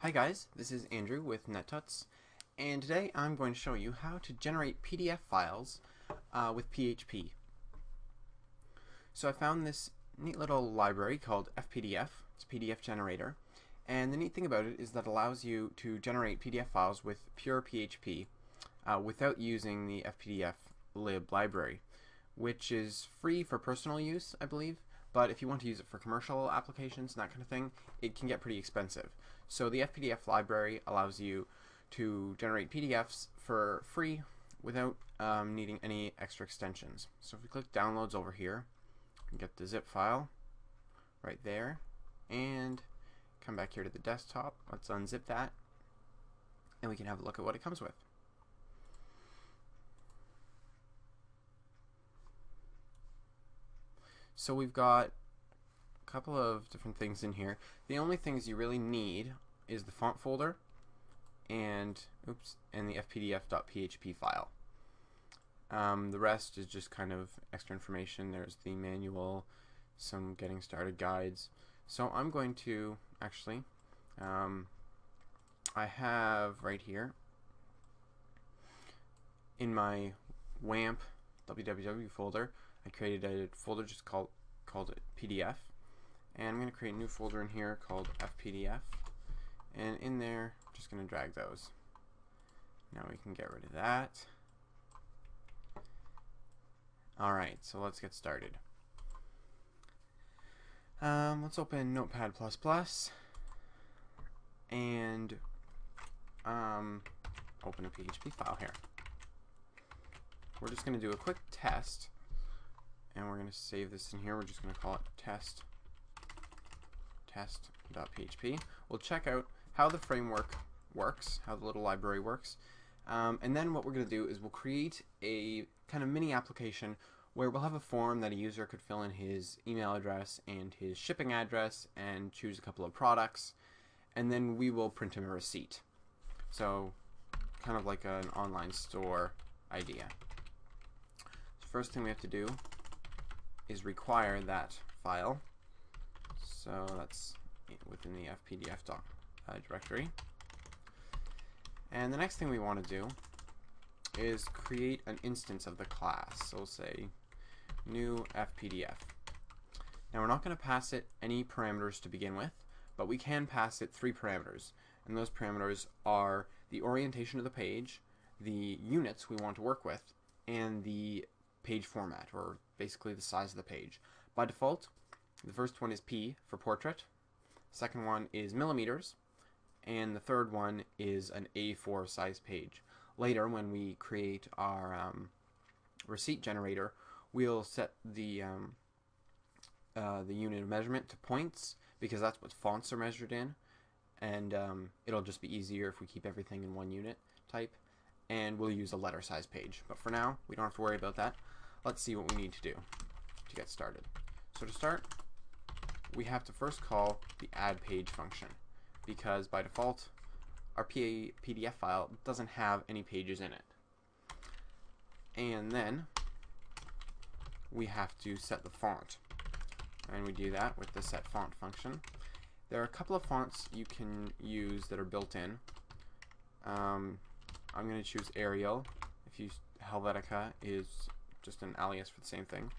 Hi guys, this is Andrew with NetTuts, and today I'm going to show you how to generate PDF files with PHP. So I found this neat little library called FPDF. It's a PDF generator, and the neat thing about it is that it allows you to generate PDF files with pure PHP without using the FPDF lib library, which is free for personal use, I believe. But if you want to use it for commercial applications and that kind of thing, it can get pretty expensive. So the FPDF library allows you to generate PDFs for free without needing any extra extensions. So if we click Downloads over here, we get the zip file right there, and come back here to the desktop. Let's unzip that, and we can have a look at what it comes with. So we've got a couple of different things in here. The only things you really need is the font folder and the fpdf.php file. The rest is just kind of extra information. There's the manual, some getting started guides. So I'm going to actually, I have right here in my WAMP www folder, I created a folder just called it PDF, and I'm going to create a new folder in here called FPDF, and in there I'm just going to drag those. Now we can get rid of that. Alright, so let's get started. Let's open Notepad++ and open a PHP file here. We're just going to do a quick test, and we're going to save this in here. We're just going to call it test.php. We'll check out how the framework works, how the little library works, and then what we're going to do is we'll create a kind of mini application where we'll have a form that a user could fill in his email address and his shipping address and choose a couple of products, and then we will print him a receipt. So kind of like an online store idea. So first thing we have to do is require that file. So that's within the fpdf directory. And the next thing we want to do is create an instance of the class. So we'll say new fpdf. Now we're not going to pass it any parameters to begin with, but we can pass it 3 parameters. And those parameters are the orientation of the page, the units we want to work with, and the page format, or basically the size of the page. By default, the first one is P for portrait, the second one is millimeters, and the third one is an A4 size page. Later, when we create our receipt generator, we'll set the unit of measurement to points, because that's what fonts are measured in, and it'll just be easier if we keep everything in one unit type, and we'll use a letter size page. But for now, we don't have to worry about that. Let's see what we need to do to get started. So to start, we have to first call the add page function, because by default our PDF file doesn't have any pages in it. And then we have to set the font, and we do that with the set font function. There are a couple of fonts you can use that are built in. I'm going to choose Arial. Helvetica is just an alias for the same thing.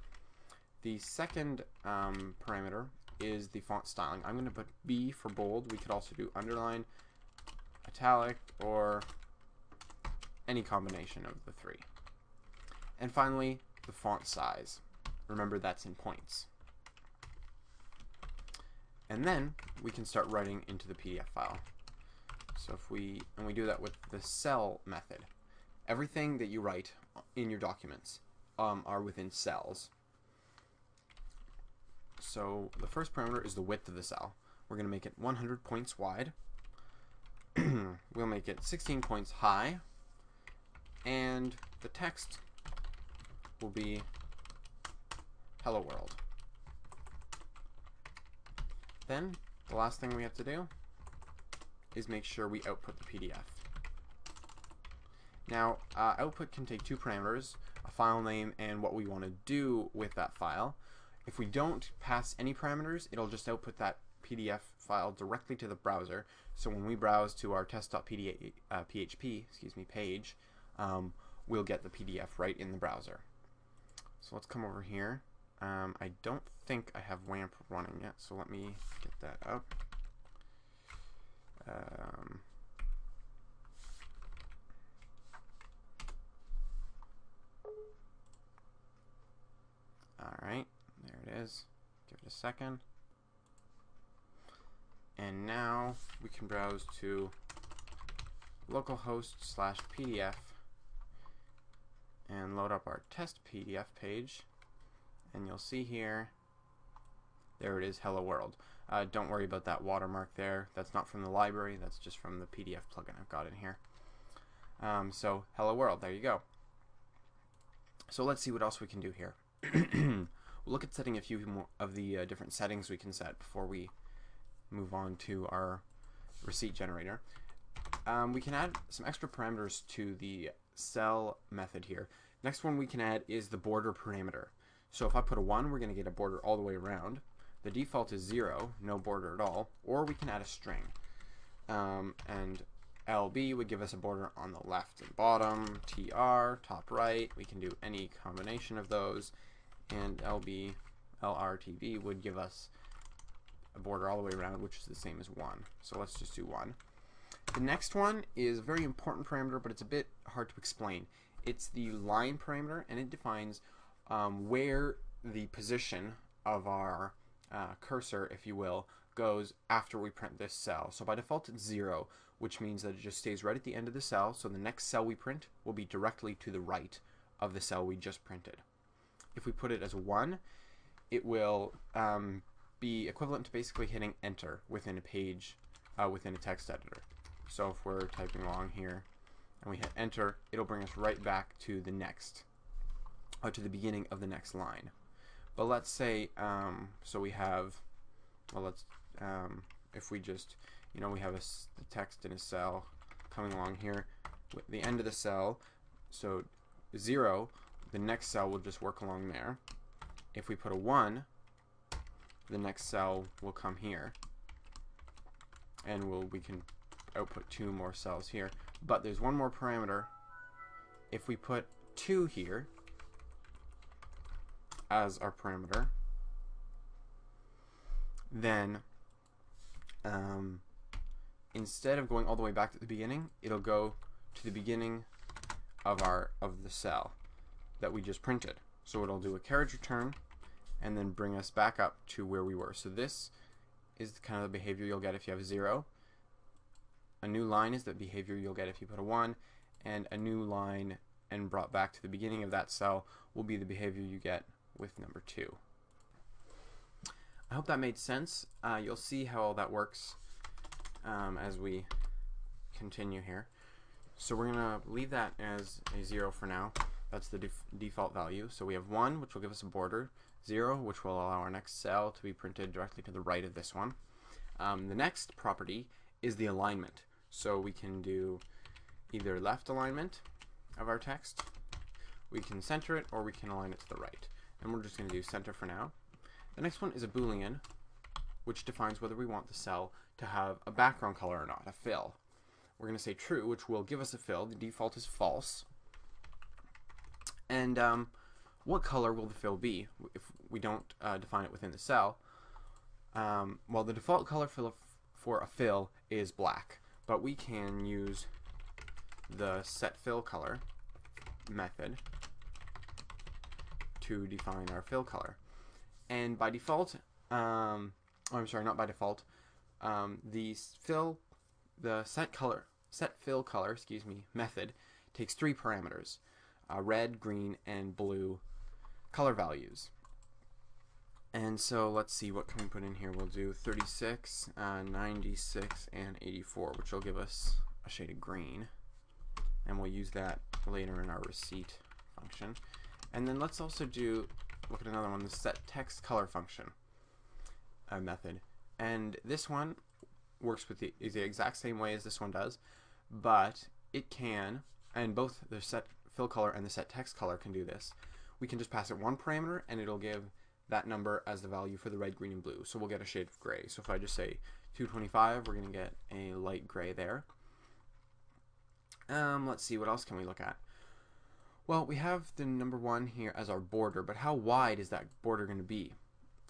The second parameter is the font styling. I'm going to put B for bold. We could also do underline, italic, or any combination of the 3. And finally, the font size. Remember, that's in points. And then we can start writing into the PDF file. So we do that with the cell method. Everything that you write in your documents are within cells. So the first parameter is the width of the cell. We're going to make it 100 points wide. We'll make it 16 points high, and the text will be Hello World. Then the last thing we have to do is make sure we output the PDF. Now, output can take 2 parameters, a file name and what we want to do with that file. If we don't pass any parameters, it'll just output that PDF file directly to the browser. So when we browse to our test.php page, we'll get the PDF right in the browser. So let's come over here. I don't think I have WAMP running yet, so let me get that up. Alright, there it is. Give it a second. And now we can browse to localhost/PDF and load up our test PDF page. And you'll see here, there it is, Hello World. Don't worry about that watermark there. That's not from the library, that's just from the PDF plugin I've got in here. So Hello World, there you go. So let's see what else we can do here. We'll look at setting a few more of the different settings we can set before we move on to our receipt generator. We can add some extra parameters to the cell method here. Next one we can add is the border parameter. So if I put a 1, we're going to get a border all the way around. The default is 0, no border at all, or we can add a string. And LB would give us a border on the left and bottom, TR, top right, we can do any combination of those, and LB, LRTB would give us a border all the way around, which is the same as 1. So let's just do 1. The next one is a very important parameter, but it's a bit hard to explain. It's the line parameter, and it defines where the position of our cursor, if you will, goes after we print this cell. So by default it's 0, which means that it just stays right at the end of the cell, so the next cell we print will be directly to the right of the cell we just printed. If we put it as 1, it will be equivalent to basically hitting enter within a page, within a text editor. So if we're typing along here and we hit enter, it'll bring us right back to the next, to the beginning of the next line. But let's say, so we have, well, let's, if we just, we have the text in a cell coming along here, with the end of the cell, so 0, the next cell will just work along there. If we put a 1, the next cell will come here, and we can output 2 more cells here. But there's one more parameter. If we put 2 here as our parameter, then instead of going all the way back to the beginning, it'll go to the beginning of the cell that we just printed. So it'll do a carriage return and then bring us back up to where we were. So this is kind of the behavior you'll get if you have 0. A new line is the behavior you'll get if you put a 1, and a new line and brought back to the beginning of that cell will be the behavior you get with number 2. I hope that made sense. You'll see how all that works as we continue here. So we're going to leave that as a 0 for now. That's the default value. So we have 1, which will give us a border, 0, which will allow our next cell to be printed directly to the right of this one. The next property is the alignment. So we can do either left alignment of our text, we can center it, or we can align it to the right. And we're just going to do center for now. The next one is a Boolean, which defines whether we want the cell to have a background color or not, a fill. We're going to say true, which will give us a fill. The default is false. And what color will the fill be if we don't define it within the cell? Well, the default color for a fill is black, but we can use the setFillColor method to define our fill color. And by default, I'm sorry, not by default, the setFillColor, method takes 3 parameters: red, green, and blue color values. And so let's see, what can we put in here? We'll do 36, 96, and 84, which will give us a shade of green. And we'll use that later in our receipt function. And then let's also look at another one, the setTextColor function method. And this one works with is the exact same way as this one does, but it can, and both the setFillColor and the setTextColor can do this. We can just pass it one parameter and it'll give that number as the value for the red, green, and blue. So we'll get a shade of gray. So if I just say 225, we're going to get a light gray there. Let's see, what else can we look at? Well, we have the number 1 here as our border, but how wide is that border going to be?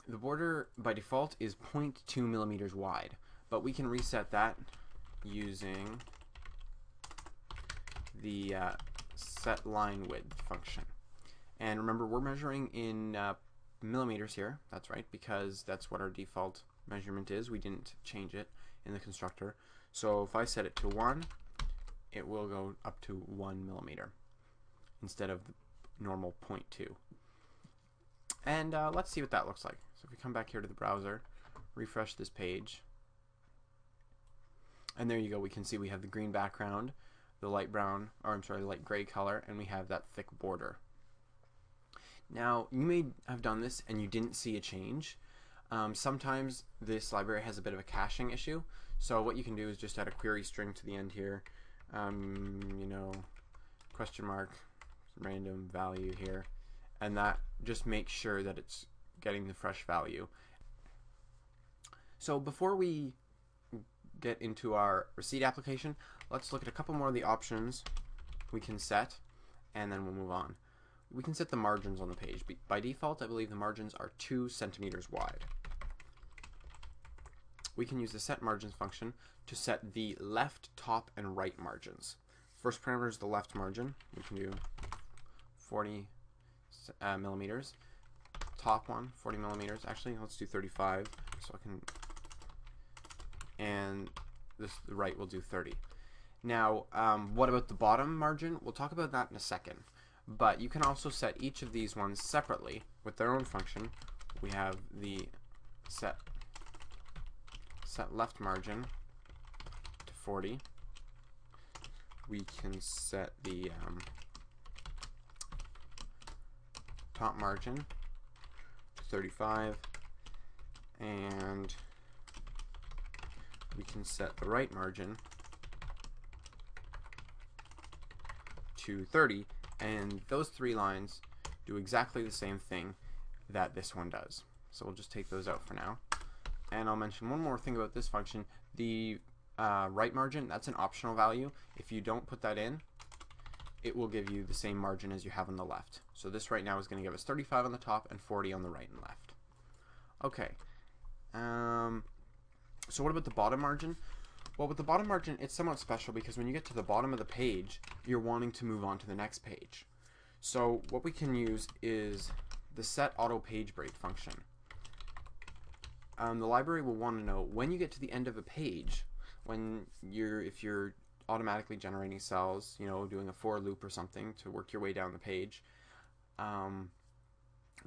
The border by default is 0.2 millimeters wide, but we can reset that using the set line width function. And remember, we're measuring in millimeters here. That's right, because that's what our default measurement is. We didn't change it in the constructor. So if I set it to 1, it will go up to 1 millimeter instead of the normal 0.2. And let's see what that looks like. So if we come back here to the browser, refresh this page, and there you go. We can see we have the green background, the light brown, or I'm sorry, light gray color, and we have that thick border. Now, you may have done this and you didn't see a change. Sometimes this library has a bit of a caching issue. So what you can do is just add a query string to the end here. You know, question mark, random value here, and that just makes sure that it's getting the fresh value. So before we get into our receipt application, let's look at a couple more of the options we can set, and then we'll move on. We can set the margins on the page. By default, I believe the margins are 2 centimeters wide. We can use the set margins function to set the left, top, and right margins. First parameter is the left margin. We can do 40 millimeters. Top one, 40 millimeters. Actually, let's do 35. So I can, and the right will do 30. Now, what about the bottom margin? We'll talk about that in a second. But you can also set each of these ones separately with their own function. We have the set left margin to 40. We can set the top margin to 35, and we can set the right margin to 30, and those 3 lines do exactly the same thing that this one does. So we'll just take those out for now. And I'll mention one more thing about this function. The right margin, that's an optional value. If you don't put that in, it will give you the same margin as you have on the left. So this right now is going to give us 35 on the top and 40 on the right and left. Okay. So what about the bottom margin? Well, with the bottom margin, it's somewhat special because when you get to the bottom of the page, you're wanting to move on to the next page. So what we can use is the set auto page break function. The library will want to know when you get to the end of a page, if you're automatically generating cells, you know, doing a for loop or something to work your way down the page. When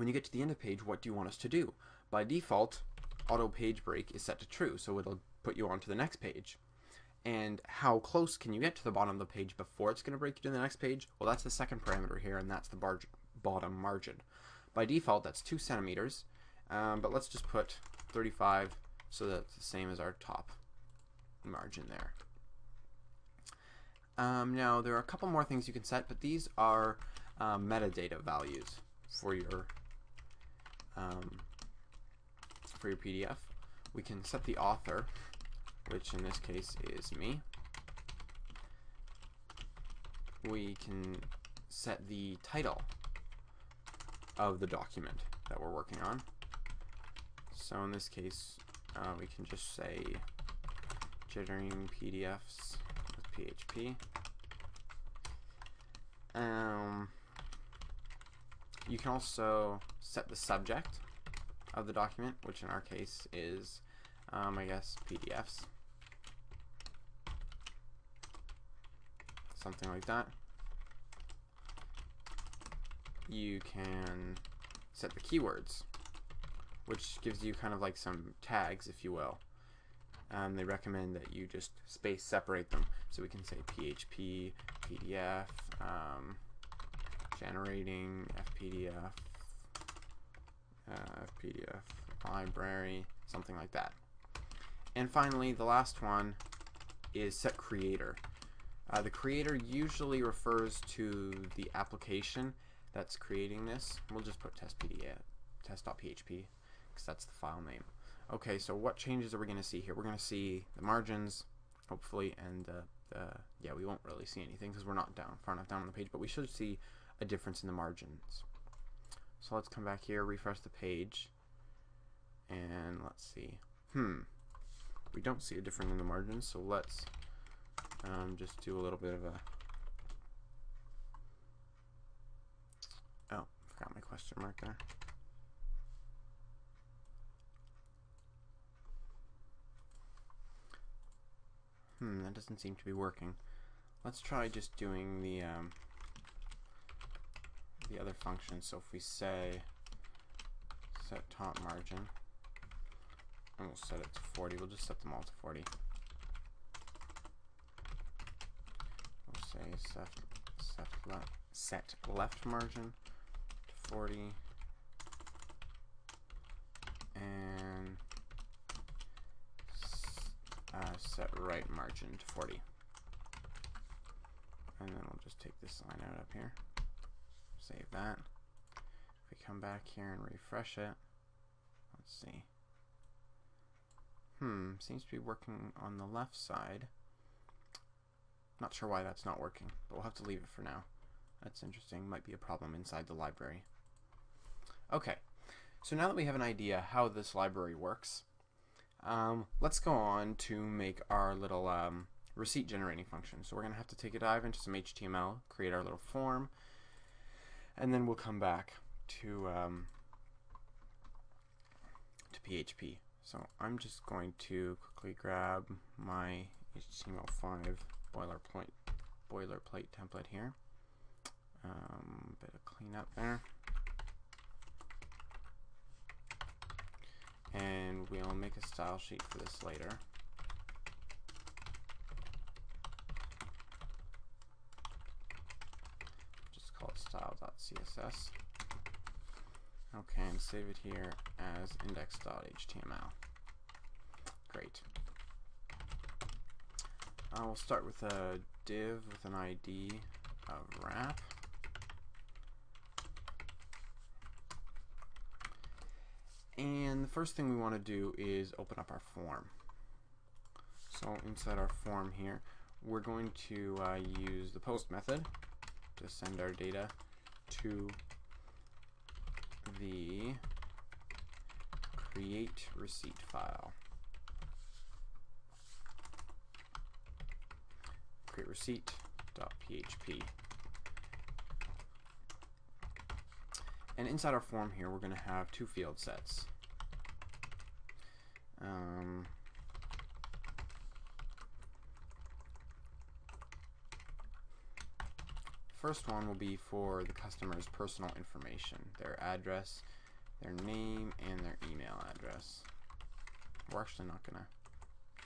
you get to the end of the page, what do you want us to do? By default, auto page break is set to true, so it'll put you on to the next page. And how close can you get to the bottom of the page before it's going to break you to the next page? Well, that's the second parameter here, and that's the bottom margin. By default, that's 2 centimeters, but let's just put 35 so that's the same as our top margin there. Now, there are a couple more things you can set, but these are metadata values for your PDF. We can set the author, which in this case is me. We can set the title of the document that we're working on. So in this case, we can just say generating PDFs with PHP. You can also set the subject of the document, which in our case is, I guess, PDFs. Something like that. You can set the keywords, which gives you kind of like some tags, if you will. They recommend that you just space separate them. So we can say PHP, PDF, generating, FPDF, FPDF, library, something like that. And finally, the last one is set creator. The creator usually refers to the application that's creating this. We'll just put test.php because that's the file name. Okay, so what changes are we going to see here? We're going to see the margins, hopefully, and yeah, we won't really see anything because we're not far enough down on the page, but we should see a difference in the margins. So let's come back here, refresh the page, and let's see. We don't see a difference in the margins, so let's just do a little bit of a... Oh, forgot my question mark there. That doesn't seem to be working. Let's try just doing the other function. So if we say set top margin, and we'll set it to 40. We'll just set them all to 40. We'll say set left margin to 40, and set right margin to 40. And then we'll just take this line out up here. Save that. If we come back here and refresh it, let's see. Seems to be working on the left side. Not sure why that's not working, but we'll have to leave it for now. That's interesting. Might be a problem inside the library. Okay, so now that we have an idea how this library works, let's go on to make our little receipt generating function. So we're going to have to take a dive into some HTML, create our little form, and then we'll come back to PHP. So I'm just going to quickly grab my HTML5 boilerplate template here. Bit of cleanup there. And we'll make a style sheet for this later. Just call it style.css. Okay, and save it here as index.html. Great. We'll start with a div with an ID of wrap. And the first thing we want to do is open up our form. So inside our form here, we're going to use the post method to send our data to the create receipt file. Create receipt.php. And inside our form here, we're going to have two field sets. First one will be for the customer's personal information, their address, their name, and their email address. We're actually not going to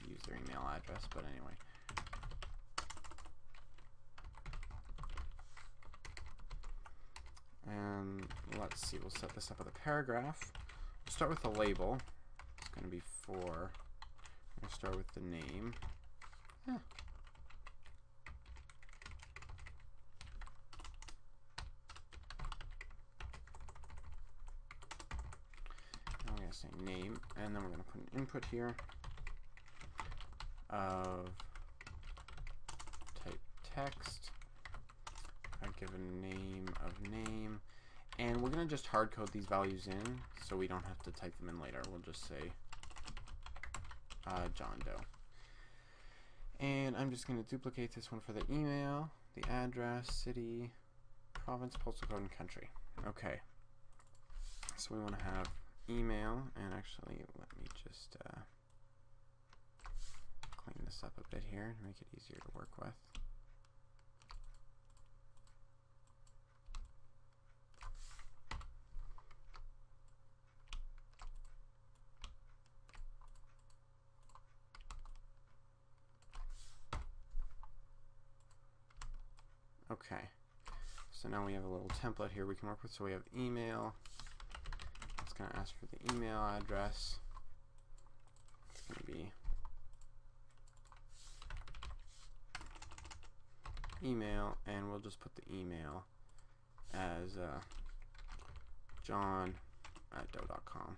use their email address, but anyway. And let's see, we'll set this up with a paragraph. We'll start with a label. It's going to be for, I'm going to start with the name. I'm going to say name, and then we're going to put an input here of type text. I give a name of name, and we're going to just hard code these values in so we don't have to type them in later. We'll just say John Doe. And I'm just going to duplicate this one for the email, the address, city, province, postal code, and country. Okay, so we want to have email, and actually let me just clean this up a bit here to make it easier to work with. Okay, so now we have a little template here we can work with. So we have email. It's going to ask for the email address. It's going to be email, and we'll just put the email as john@doe.com.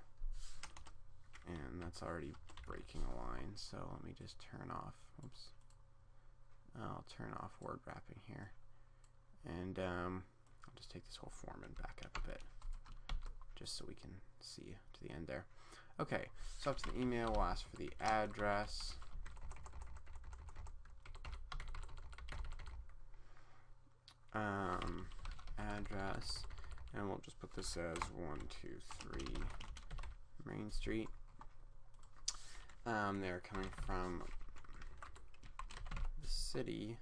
and that's already breaking a line, so let me just turn off, oops, I'll turn off word wrapping here, and I'll just take this whole form and back it up a bit, just so we can see to the end there. Okay, so up to the email, we'll ask for the address, and we'll just put this as 123 Main Street. They're coming from the city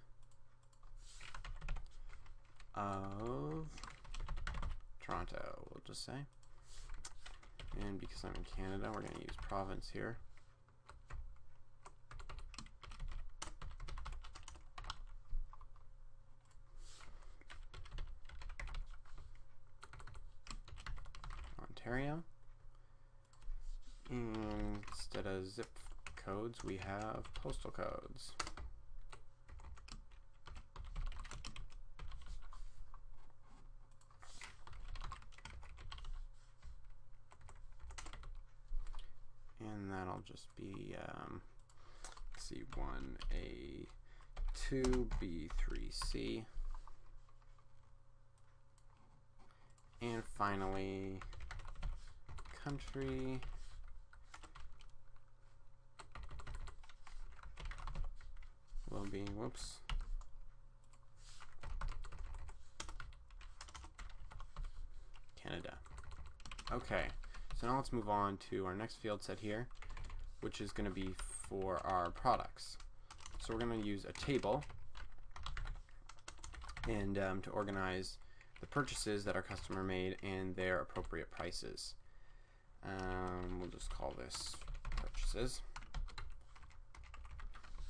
of Toronto, we'll just say. And because I'm in Canada, we're going to use province here. Ontario. And instead of zip codes, we have postal codes. And that'll just be C1A 2B3C. And finally, country will be, whoops, Canada. Okay, so now let's move on to our next field set here, which is going to be for our products. So we're going to use a table and to organize the purchases that our customer made and their appropriate prices. We'll just call this purchases.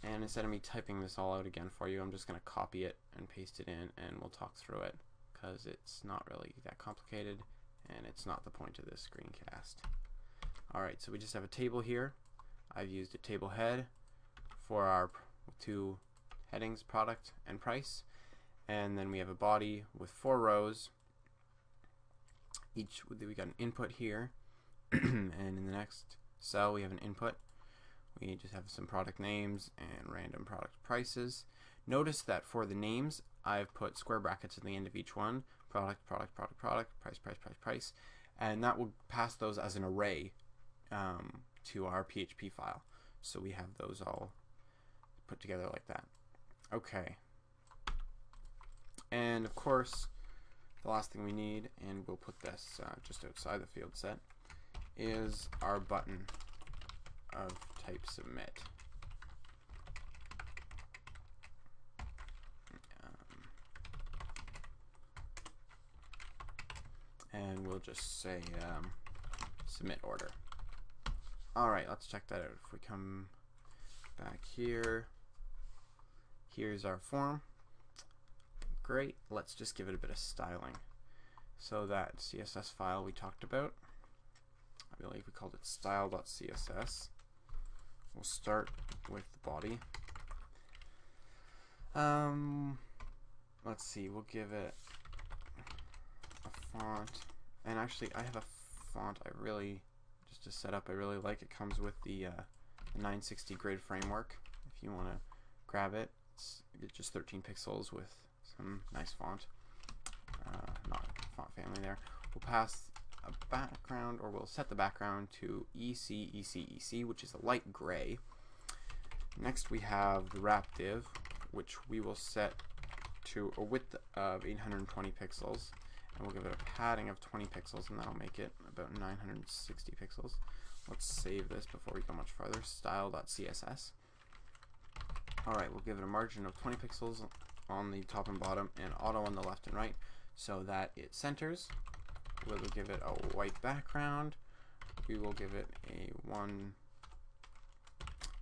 And instead of me typing this all out again for you, I'm just going to copy it and paste it in, and we'll talk through it because it's not really that complicated and it's not the point of this screencast. Alright, so we just have a table here. I've used a table head for our two headings, product and price, and then we have a body with 4 rows. We got an input here, and in the next cell we have an input. We just have some product names and random product prices. Notice that for the names, I've put square brackets at the end of each one. Product, product, product, product, price, price, price, price. And that will pass those as an array to our PHP file. So we have those all put together like that. Okay. And of course, the last thing we need, and we'll put this just outside the field set, is our button of type submit. And we'll just say submit order. Alright, let's check that out. If we come back here, here's our form. Great, let's just give it a bit of styling. So that CSS file we talked about, I believe we called it style.css. We'll start with the body. Let's see, we'll give it a font. And actually, I have a font I really, just to set up, I really like. It comes with the 960 grid framework. If you want to grab it, it's just 13 pixels with some nice font. Not font family there. We'll pass a background, or we'll set the background to EC, which is a light gray. Next we have the wrap div, which we will set to a width of 820 pixels, and we'll give it a padding of 20 pixels, and that'll make it about 960 pixels. Let's save this before we go much farther. Style.css. Alright, we'll give it a margin of 20 pixels on the top and bottom, and auto on the left and right, so that it centers. We'll give it a white background. We will give it a 1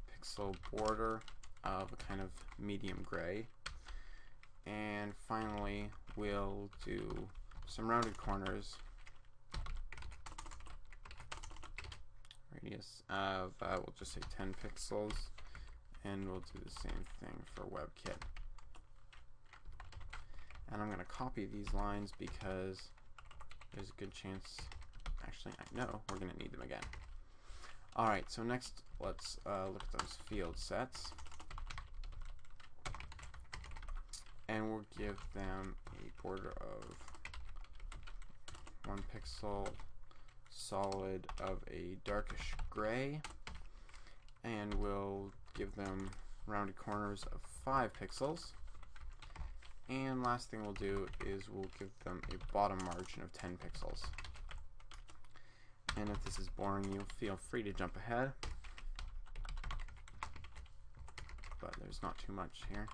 pixel border of a kind of medium gray. And finally, we'll do some rounded corners. Radius of, we'll just say 10 pixels. And we'll do the same thing for WebKit. And I'm going to copy these lines because there's a good chance, actually I know we're going to need them again. Alright, so next let's look at those field sets. And we'll give them a border of 1 pixel solid of a darkish gray. And we'll give them rounded corners of 5 pixels. And last thing we'll do is we'll give them a bottom margin of 10 pixels. And if this is boring you, feel free to jump ahead. But there's not too much here.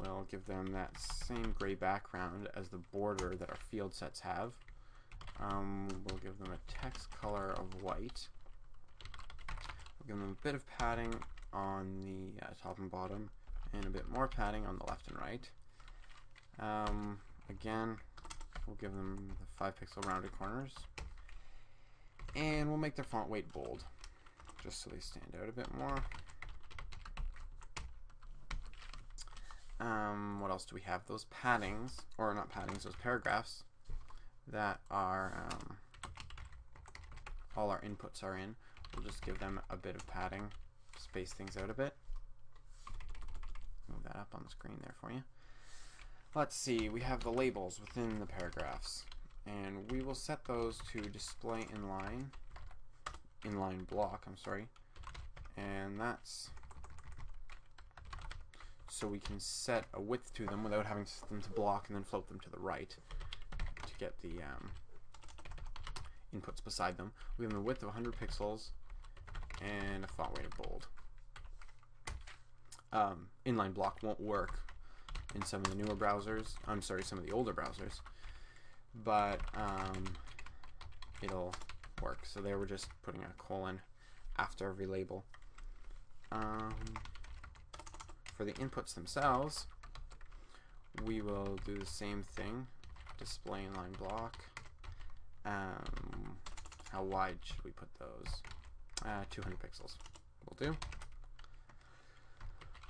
We'll give them that same gray background as the border that our field sets have. We'll give them a text color of white. We'll give them a bit of padding on the top and bottom, and a bit more padding on the left and right. Again, we'll give them the 5 pixel rounded corners, and we'll make their font weight bold, just so they stand out a bit more. What else do we have? Those paddings, or not paddings, those paragraphs that are all our inputs are in. We'll just give them a bit of padding, space things out a bit. Move that up on the screen there for you. Let's see, we have the labels within the paragraphs, and we will set those to display inline block, and that's so we can set a width to them without having them to block and then float them to the right to get the inputs beside them. We have a width of 100 pixels and a font weight of bold. Inline block won't work in some of the newer browsers, some of the older browsers, but it'll work. So there we're just putting a colon after every label. For the inputs themselves, we will do the same thing, display inline block. How wide should we put those? 200 pixels will do.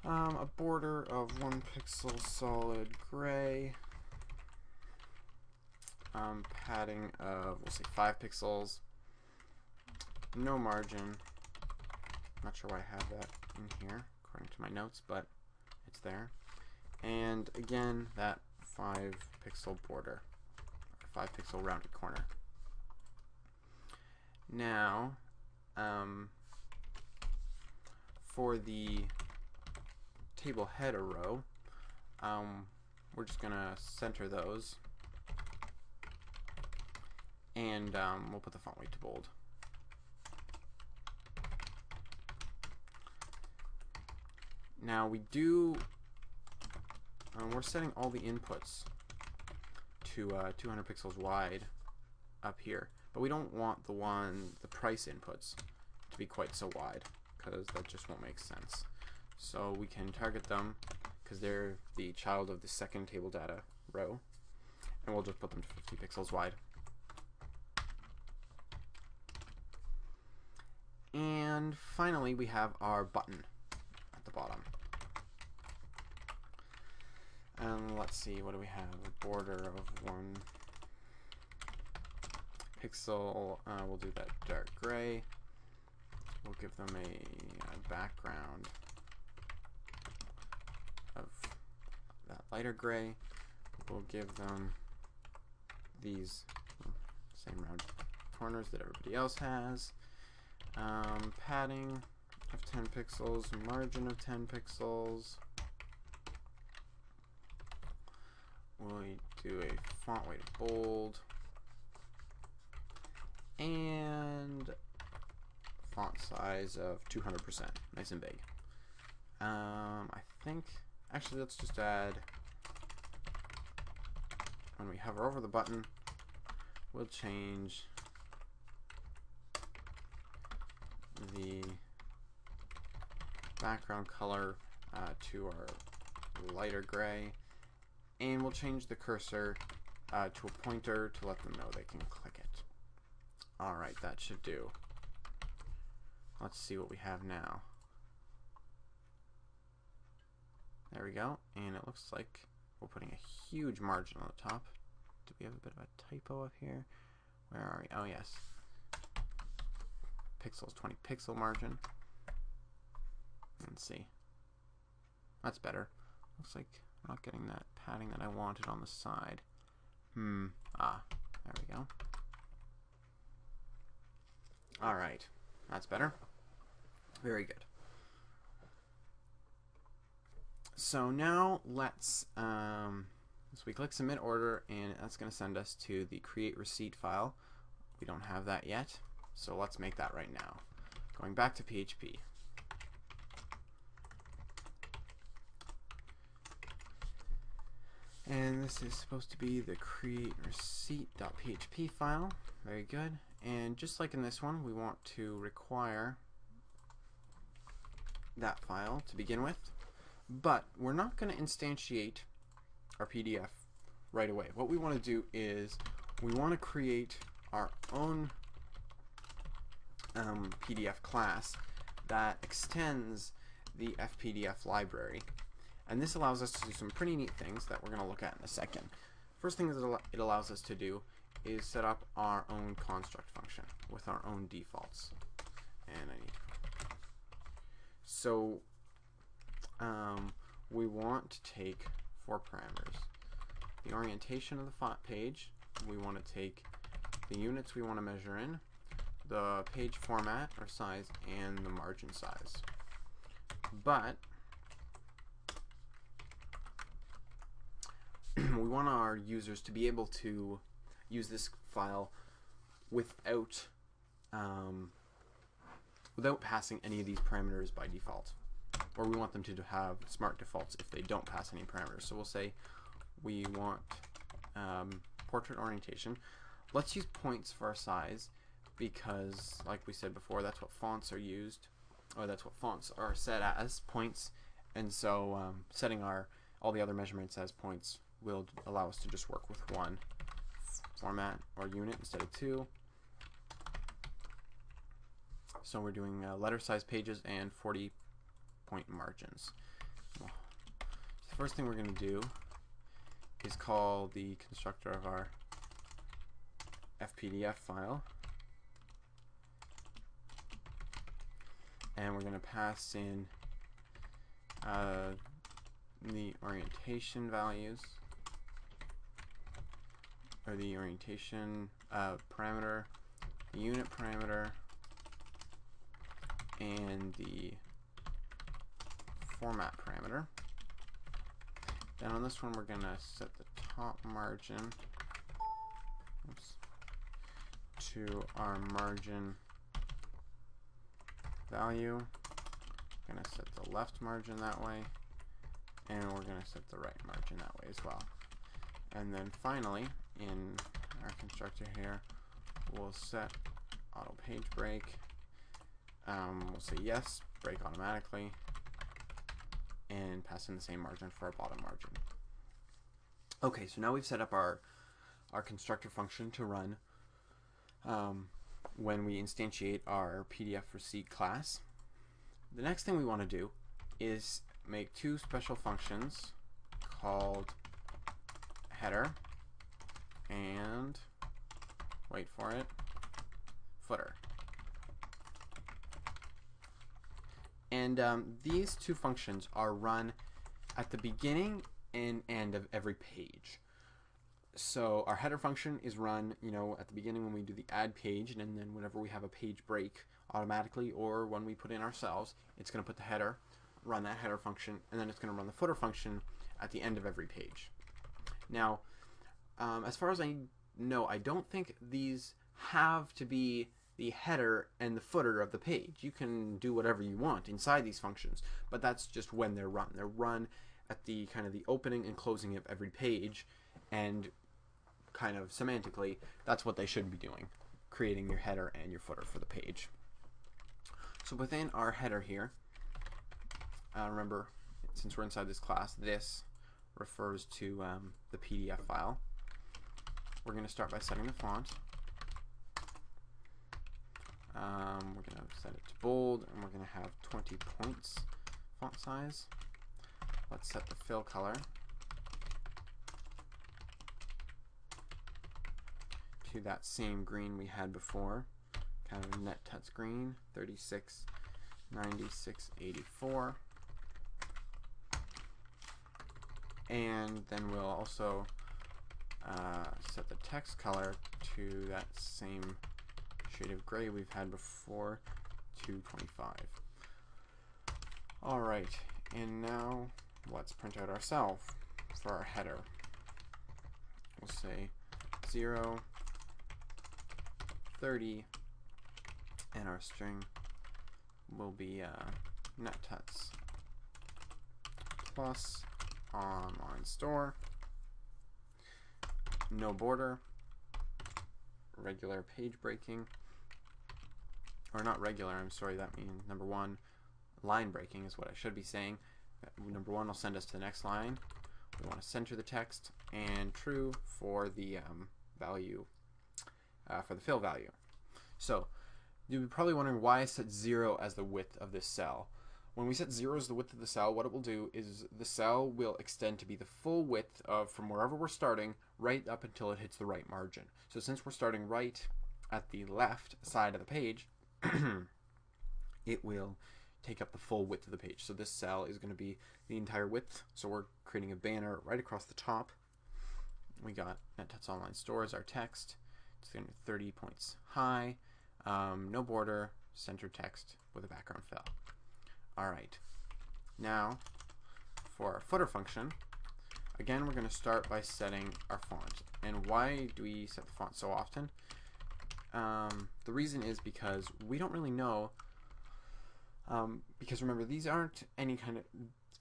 A border of 1 pixel solid gray. Padding of, we'll say 5 pixels. No margin. Not sure why I have that in here according to my notes, but it's there. And again, that 5 pixel border, 5 pixel rounded corner. Now, for the table header row, we're just gonna center those, and we'll put the font weight to bold. Now we're setting all the inputs to 200 pixels wide up here, but we don't want the price inputs to be quite so wide, because that just won't make sense. So we can target them because they're the child of the second table data row, and we'll just put them to 50 pixels wide. And finally, we have our button at the bottom. And let's see, what do we have? A border of 1 pixel. We'll do that dark gray. We'll give them a background of that lighter gray. We'll give them these same round corners that everybody else has. Padding of 10 pixels, margin of 10 pixels. We'll do a font weight of bold, and font size of 200%, nice and big. I think, actually let's just add, when we hover over the button, we'll change the background color to our lighter gray, and we'll change the cursor to a pointer to let them know they can click it. Alright, that should do. Let's see what we have now. There we go, and it looks like we're putting a huge margin on the top. Do we have a bit of a typo up here? Where are we? Oh yes. pixels, 20 pixel margin. Let's see. That's better. Looks like I'm not getting that padding that I wanted on the side. There we go. Alright, that's better. Very good. So now let's, so we click submit order, and that's going to send us to the create receipt file. We don't have that yet, so let's make that right now. Going back to PHP. And this is supposed to be the create receipt.php file. Very good. And just like in this one, we want to require that file to begin with, but we're not going to instantiate our PDF right away. What we want to do is we want to create our own PDF class that extends the FPDF library. And this allows us to do some pretty neat things that we're going to look at in a second. First thing that it allows us to do is set up our own construct function with our own defaults. And so we want to take 4 parameters. The orientation of the page, we want to take the units we want to measure in, the page format or size, and the margin size. But we want our users to be able to use this file without passing any of these parameters by default, or we want them to have smart defaults if they don't pass any parameters. So we'll say we want portrait orientation. Let's use points for our size because, like we said before, that's what fonts are used, or that's what fonts are set as, points. And so setting all the other measurements as points will allow us to just work with one format or unit instead of 2. So we're doing letter size pages and 40-point margins. Well, the first thing we're going to do is call the constructor of our FPDF file, and we're going to pass in the orientation values, or the orientation parameter, the unit parameter, and the format parameter. Then on this one, we're going to set the top margin to our margin value. We're going to set the left margin that way, and we're going to set the right margin that way as well. And then finally, in our constructor here, we'll set auto page break. We'll say yes, break automatically, and pass in the same margin for our bottom margin. Okay, so now we've set up our constructor function to run when we instantiate our PDF receipt class. The next thing we want to do is make 2 special functions called header and, wait for it, footer. And these 2 functions are run at the beginning and end of every page. So our header function is run, at the beginning when we do the add page, and then whenever we have a page break automatically, or when we put in ourselves, it's going to put the header, run that header function, and then it's going to run the footer function at the end of every page. Now, as far as I know, I don't think these have to be the header and the footer of the page. You can do whatever you want inside these functions, but that's just when they're run. They're run at the kind of the opening and closing of every page, and kind of semantically, that's what they should be doing, creating your header and your footer for the page. So within our header here, remember, since we're inside this class, this refers to the PDF file. We're going to start by setting the font. We're going to set it to bold, and we're going to have 20 points font size. Let's set the fill color to that same green we had before, kind of a net touchscreen, 269684. And then we'll also set the text color to that same shade of gray we've had before, 225. Alright, and now let's print out our cell for our header. We'll say 0, 30, and our string will be nettuts plus online store, no border, regular page breaking, or not regular, I'm sorry, that means number 1, line breaking is what I should be saying. Number 1 will send us to the next line. We want to center the text, and true for the value, for the fill value. So you're probably wondering why I set 0 as the width of this cell. When we set 0 as the width of the cell, what it will do is the cell will extend to be the full width of from wherever we're starting right up until it hits the right margin. So since we're starting right at the left side of the page, it will take up the full width of the page. So this cell is going to be the entire width. So we're creating a banner right across the top. We got nettuts online store as our text. It's going to be 30 points high, no border, center text with a background fill. Alright, now for our footer function, again we're going to start by setting our font. And why do we set the font so often? The reason is because we don't really know, because remember, these aren't any kind of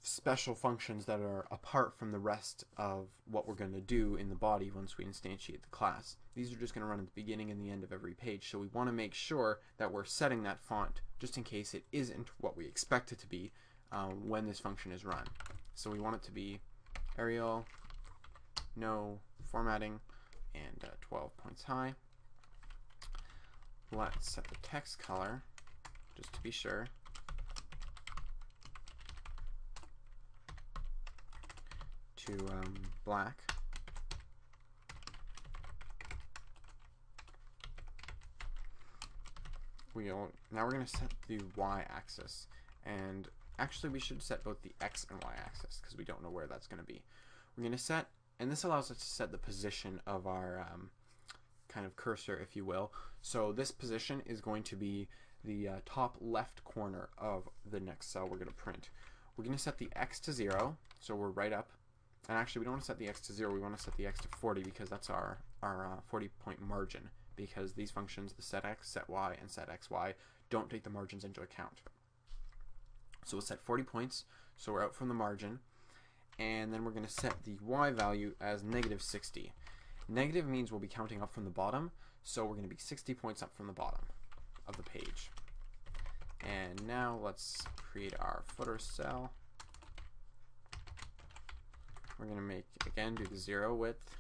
special functions that are apart from the rest of what we're going to do in the body once we instantiate the class. These are just going to run at the beginning and the end of every page, so we want to make sure that we're setting that font just in case it isn't what we expect it to be when this function is run. So we want it to be Arial, no formatting, and 12 points high. Let's set the text color, just to be sure, to black. Now we're going to set the y-axis, and actually we should set both the x and y-axis because we don't know where that's going to be. We're going to set, and this allows us to set the position of our kind of cursor, if you will. So this position is going to be the top left corner of the next cell we're going to print. We're going to set the x to 0, so we're right up. And actually, we don't want to set the x to 0, we want to set the x to 40 because that's our 40-point margin, because these functions, the set x, set y, and set xy, don't take the margins into account. So we'll set 40 points, so we're out from the margin, and then we're going to set the y value as -60. Negative means we'll be counting up from the bottom, so we're going to be 60 points up from the bottom of the page. And now let's create our footer cell. We're going to make, again, do the 0 width,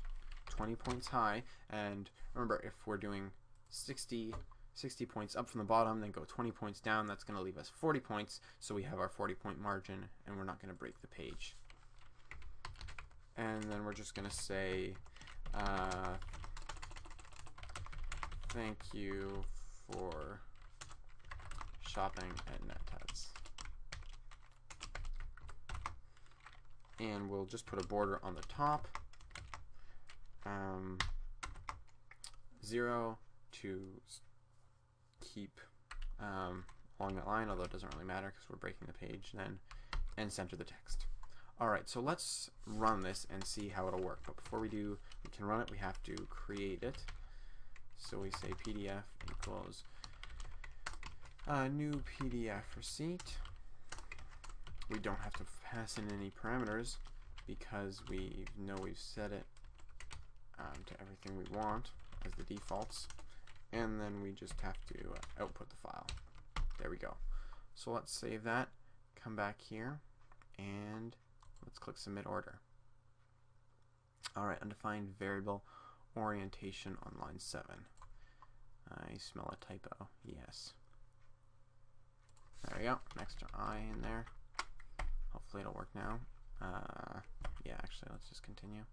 20 points high, and remember, if we're doing 60 points up from the bottom, then go 20 points down, that's going to leave us 40 points, so we have our 40-point margin, and we're not going to break the page. And then we're just going to say, thank you for shopping at NetTuts. And we'll just put a border on the top, 0 to keep along that line, although it doesn't really matter because we're breaking the page then, and center the text. Alright, so let's run this and see how it'll work. But before we do, we can run it, we have to create it. So we say PDF equals new PDF receipt. We don't have to pass in any parameters because we know we've set it to everything we want as the defaults, and then we just have to output the file. There we go. So let's save that, come back here, and let's click Submit Order. Alright, undefined variable orientation on line 7. I smell a typo, yes. There we go, next I in there. Hopefully it'll work now. Yeah, actually, let's just continue.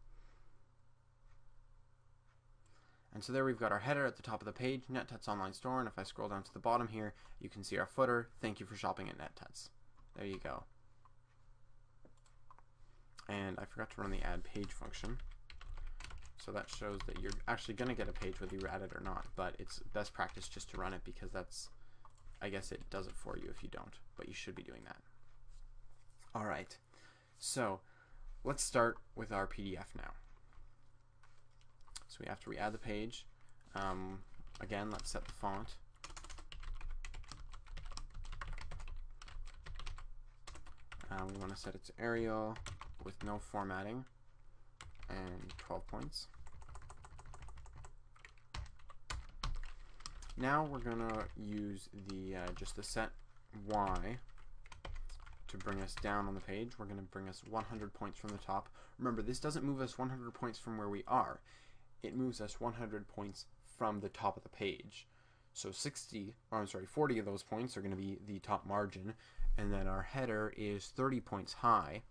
And so there we've got our header at the top of the page, NetTuts Online Store, and if I scroll down to the bottom here, you can see our footer, thank you for shopping at NetTuts. There you go. And I forgot to run the add page function. So that shows that you're actually going to get a page whether you add it or not, but it's best practice just to run it because that's, I guess it does it for you if you don't, but you should be doing that. All right, so let's start with our PDF now. So we have to re-add the page. Again, let's set the font. We want to set it to Arial with no formatting and 12 points. Now we're going to use the just the set Y to bring us down on the page. We're going to bring us 100 points from the top. Remember, this doesn't move us 100 points from where we are. It moves us 100 points from the top of the page. So 40 of those points are going to be the top margin, and then our header is 30 points high.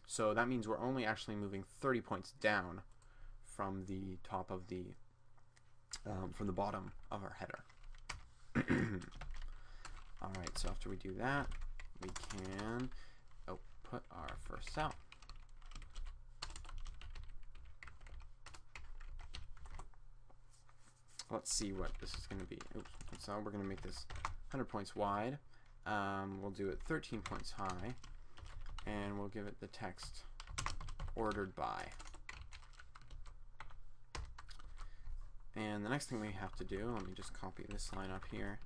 So that means we're only actually moving 30 points down from the top of the from the bottom of our header. Alright, so after we do that, we can put our first cell. Let's see what this is going to be. So we're going to make this 100 points wide. We'll do it 13 points high, and we'll give it the text ordered by. And the next thing we have to do, let me just copy this line up here,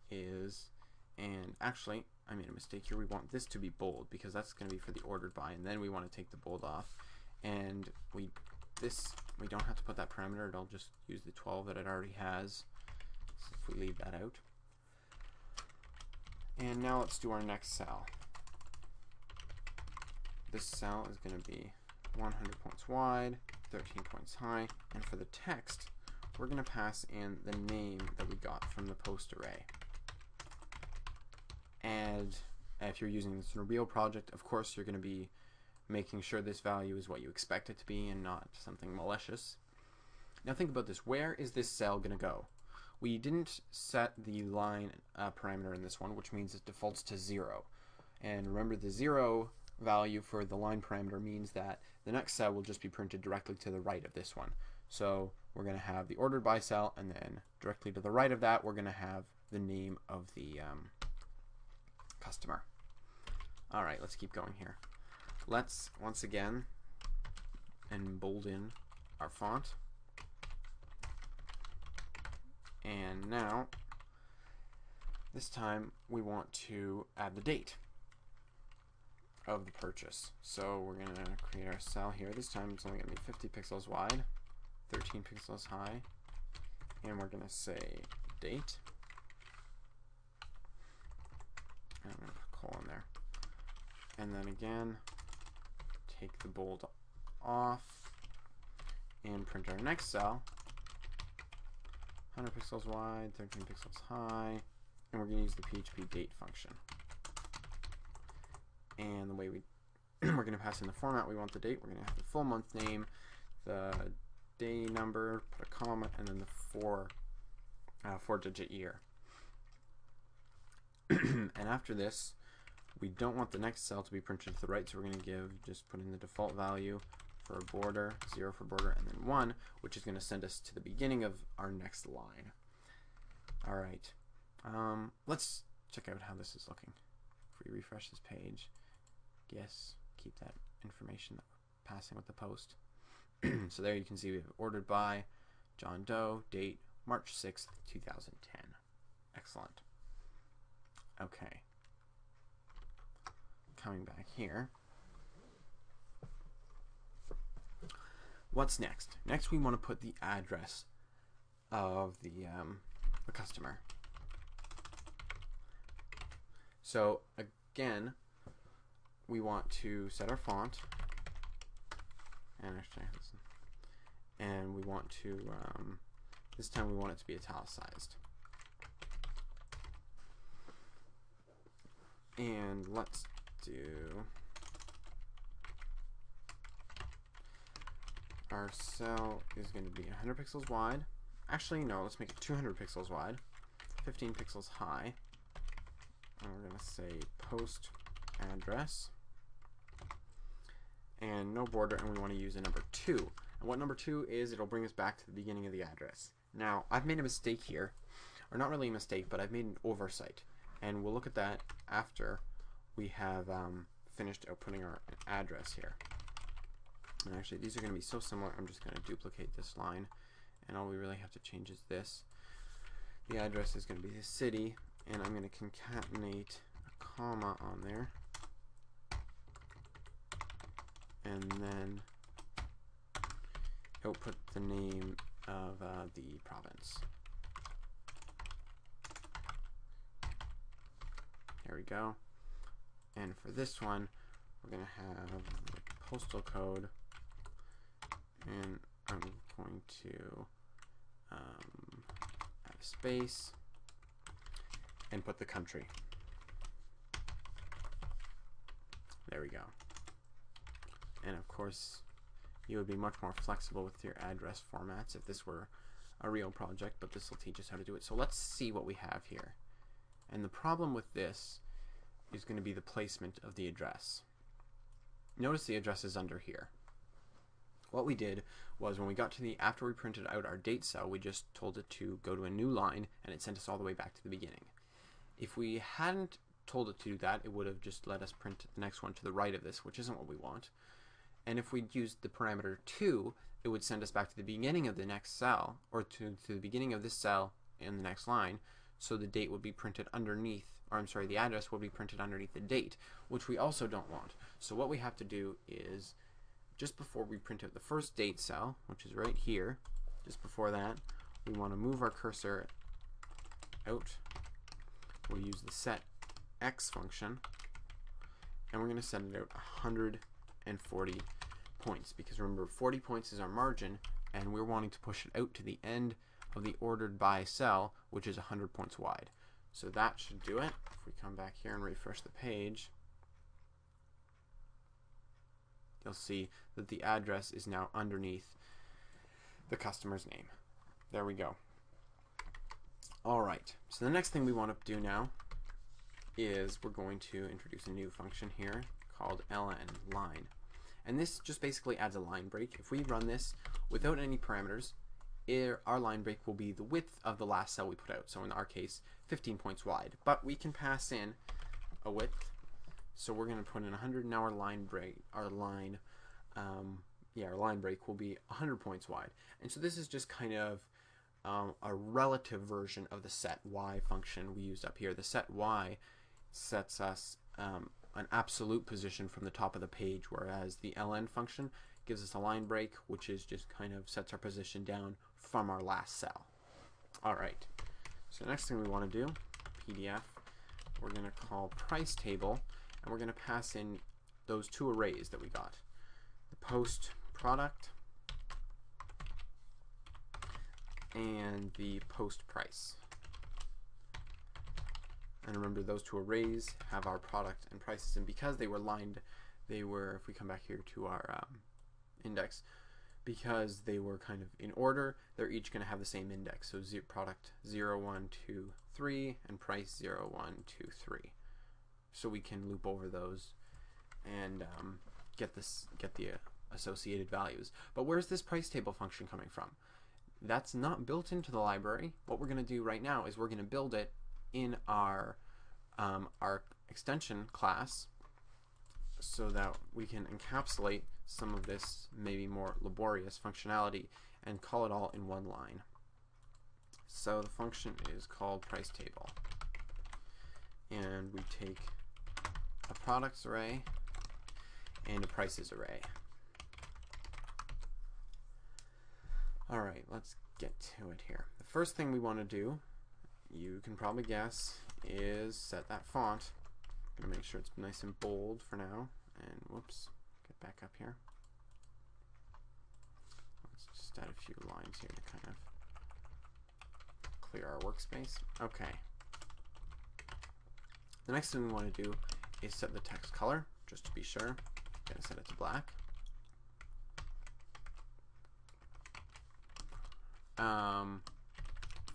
is, and actually I made a mistake here, we want this to be bold because that's going to be for the ordered by, and then we want to take the bold off, and we don't have to put that parameter, it'll just use the 12 that it already has. So if we leave that out. And now let's do our next cell. This cell is going to be 100 points wide, 13 points high, and for the text, we're going to pass in the name that we got from the post array. And if you're using this in a real project, of course, you're going to be making sure this value is what you expect it to be and not something malicious. Now think about this. Where is this cell going to go? We didn't set the line parameter in this one, which means it defaults to 0. And remember, the 0 value for the line parameter means that the next cell will just be printed directly to the right of this one. So we're going to have the ordered by cell, and then directly to the right of that, we're going to have the name of the customer. All right, let's keep going here. Let's once again embolden our font. And now, this time we want to add the date of the purchase. So we're going to create our cell here. This time it's only going to be 50 pixels wide, 13 pixels high, and we're going to say date. And I'm going to put a colon there. And then again, take the bold off and print our next cell. 100 pixels wide, 13 pixels high, and we're going to use the PHP date function. And the way we're going to pass in the format we want the date, we're going to have the full month name, the day number, put a comma, and then the four-digit year. And after this, we don't want the next cell to be printed to the right, so we're going to just put in the default value for a border, 0 for border, and then 1, which is going to send us to the beginning of our next line. All right, let's check out how this is looking. If we refresh this page, yes, keep that information that we're passing with the post. So there you can see we have ordered by John Doe, date March 6th, 2010. Excellent. Okay. Coming back here. What's next? Next we want to put the address of the customer. So again, we want to set our font, and actually, and we want to this time we want it to be italicized. And let's do our cell is going to be 100 pixels wide, actually no, let's make it 200 pixels wide, 15 pixels high, and we're going to say post address, and no border, and we want to use a number 2. And what number 2 is, it'll bring us back to the beginning of the address. Now, I've made a mistake here, or not really a mistake, but I've made an oversight, and we'll look at that after we have finished outputting our address here. And actually, these are going to be so similar, I'm just going to duplicate this line, and all we really have to change is this. The address is going to be the city, and I'm going to concatenate a comma on there, and then output the name of the province. There we go. And for this one, we're going to have the postal code, and I'm going to add a space and put the country. There we go. And of course, you would be much more flexible with your address formats if this were a real project, but this will teach us how to do it. So let's see what we have here. And the problem with this is going to be the placement of the address. Notice the address is under here. What we did was when we got to after we printed out our date cell, we just told it to go to a new line, and it sent us all the way back to the beginning. If we hadn't told it to do that, it would have just let us print the next one to the right of this, which isn't what we want. And if we'd used the parameter 2, it would send us back to the beginning of the next cell, or to the beginning of this cell in the next line, so the date would be printed underneath, or I'm sorry, the address would be printed underneath the date, which we also don't want. So what we have to do is, just before we print out the first date cell, which is right here, just before that, we want to move our cursor out. We'll use the set x function, and we're going to send it out 140 points, because remember, 40 points is our margin, and we're wanting to push it out to the end of the ordered by cell, which is 100 points wide. So that should do it. If we come back here and refresh the page, you'll see that the address is now underneath the customer's name. There we go. Alright, so the next thing we want to do now is we're going to introduce a new function here called lnLine. And this just basically adds a line break. If we run this without any parameters, our line break will be the width of the last cell we put out. So in our case, 15 points wide. But we can pass in a width. So we're going to put in 100, and our line break, our line break will be 100 points wide. And so this is just kind of a relative version of the set y function we used up here. The set y sets us an absolute position from the top of the page, whereas the ln function gives us a line break, which is just kind of sets our position down from our last cell. Alright, so the next thing we want to do, PDF, we're going to call price table, and we're going to pass in those two arrays that we got. The post product and the post price. And remember, those two arrays have our product and prices, and because they were lined, if we come back here to our index, because they were kind of in order, they're each going to have the same index. So product 0, 1, 2, 3, and price 0, 1, 2, 3. So we can loop over those and get the associated values. But where's this price table function coming from? That's not built into the library. What we're going to do right now is we're going to build it in our extension class, so that we can encapsulate some of this maybe more laborious functionality and call it all in one line. So the function is called price table, and we take a products array and a prices array. Alright, let's get to it here. The first thing we want to do, you can probably guess, is set that font. I'm going to make sure it's nice and bold for now. And whoops, get back up here. Let's just add a few lines here to kind of clear our workspace. Okay. The next thing we want to do is set the text color, just to be sure. Going to set it to black.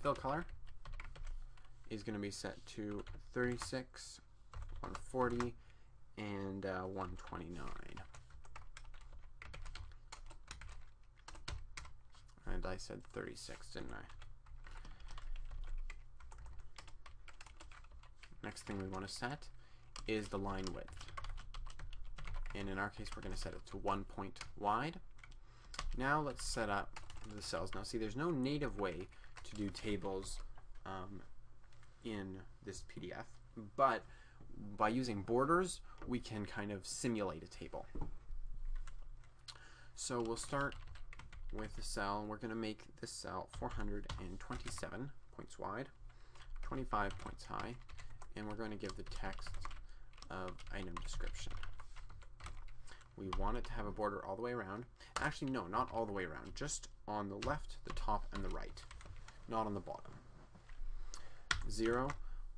fill color is going to be set to 36, 140, and 129. And I said 36, didn't I? Next thing we want to set is the line width. And in our case, we're going to set it to 1 point wide. Now let's set up the cells. Now see, there's no native way to do tables in this PDF, but by using borders, we can kind of simulate a table. So we'll start with the cell, and we're going to make this cell 427 points wide, 25 points high, and we're going to give the text of item description. We want it to have a border all the way around. Actually, no, not all the way around, just on the left, the top, and the right, not on the bottom. 0,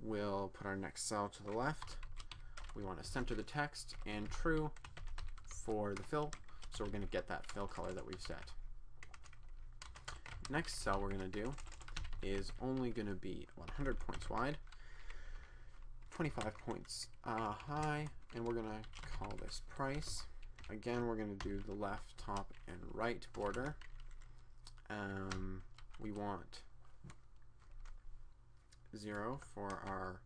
we'll put our next cell to the left. We want to center the text, and true for the fill, so we're going to get that fill color that we've set. Next cell we're going to do is only going to be 100 points wide, 25 points high, and we're going to call this price. Again, we're going to do the left, top, and right border. We want 0 for our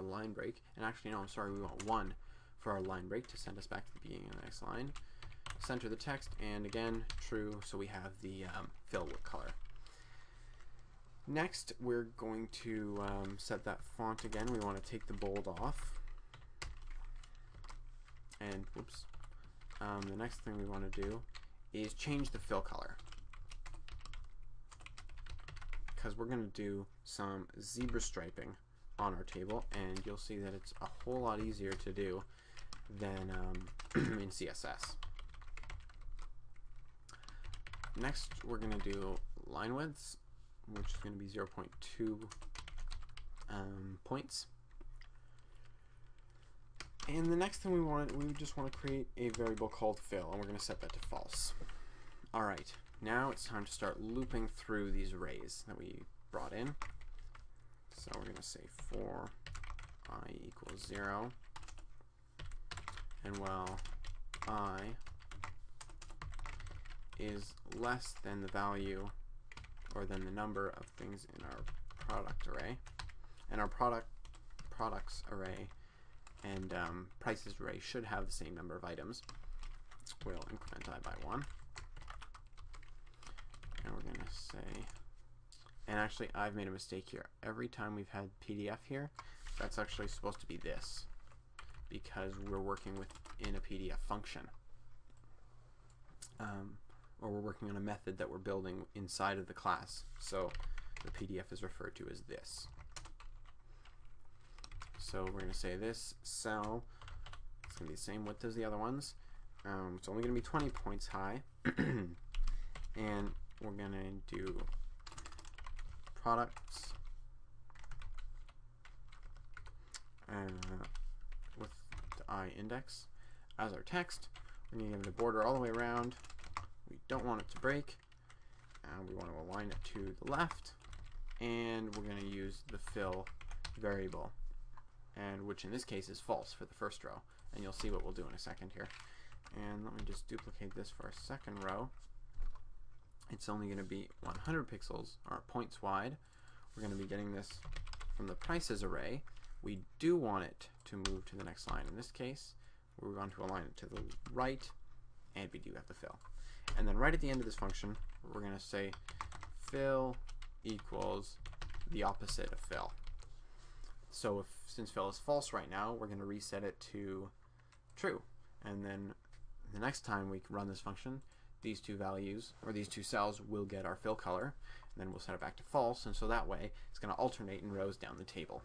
line break, and actually no, I'm sorry, we want 1 for our line break to send us back to the beginning of the next line. Center the text, and again true, so we have the fill color. Next, we're going to set that font again. We want to take the bold off, and whoops. The next thing we want to do is change the fill color, because we're going to do some zebra striping on our table, and you'll see that it's a whole lot easier to do than in CSS. Next, we're going to do line widths, which is going to be 0.2 points. And the next thing we just want to create a variable called fill, and we're going to set that to false. All right, now it's time to start looping through these arrays that we brought in. So we're going to say for I equals 0, and well, I is less than the value or than the number of things in our product array, and our products array and prices array should have the same number of items. We'll increment I by 1, and we're going to say, and actually I've made a mistake here. Every time we've had PDF here, that's actually supposed to be this, because we're working within a PDF function. Or we're working on a method that we're building inside of the class. So the PDF is referred to as this. So we're going to say this cell, it's going to be the same width as the other ones. It's only going to be 20 points high. And we're going to do products with the I index as our text. We're going to give it a border all the way around. We don't want it to break. We want to align it to the left, and we're going to use the fill variable, and which in this case is false for the first row, and you'll see what we'll do in a second here. And let me just duplicate this for our second row. It's only going to be 100 pixels or points wide. We're going to be getting this from the prices array. We do want it to move to the next line. In this case, we're going to align it to the right, and we do have the fill. And then right at the end of this function, we're going to say fill equals the opposite of fill. So since fill is false right now, we're going to reset it to true. And then the next time we run this function, these two values, or these two cells, will get our fill color. And then we'll set it back to false, and so that way it's going to alternate in rows down the table.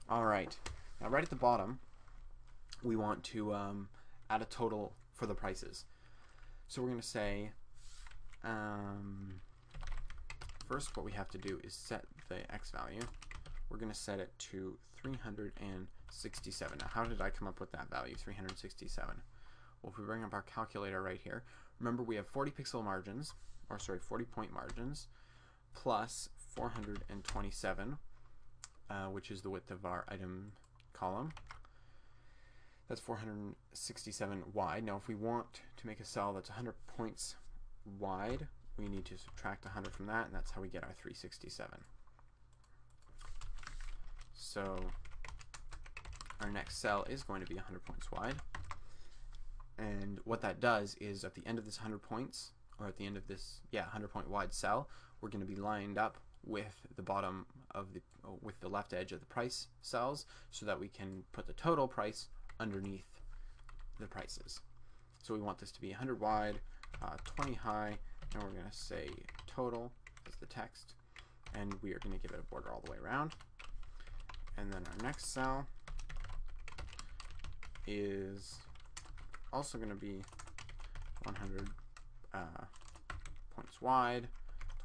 All right, now right at the bottom, we want to add a total for the prices. So we're going to say, first what we have to do is set the x value. We're going to set it to 367. Now how did I come up with that value, 367? Well, if we bring up our calculator right here, remember we have 40 pixel margins, 40 point margins plus 427, which is the width of our item column. That's 467 wide. Now if we want to make a cell that's 100 points wide, we need to subtract 100 from that, and that's how we get our 367. So our next cell is going to be 100 points wide. And what that does is at the end of this 100 points, or at the end of this 100 point wide cell, we're going to be lined up with the bottom of with the left edge of the price cells, so that we can put the total price underneath the prices. So we want this to be 100 wide, 20 high, and we're going to say total as the text, and we are going to give it a border all the way around. And then our next cell is also going to be 100 points wide,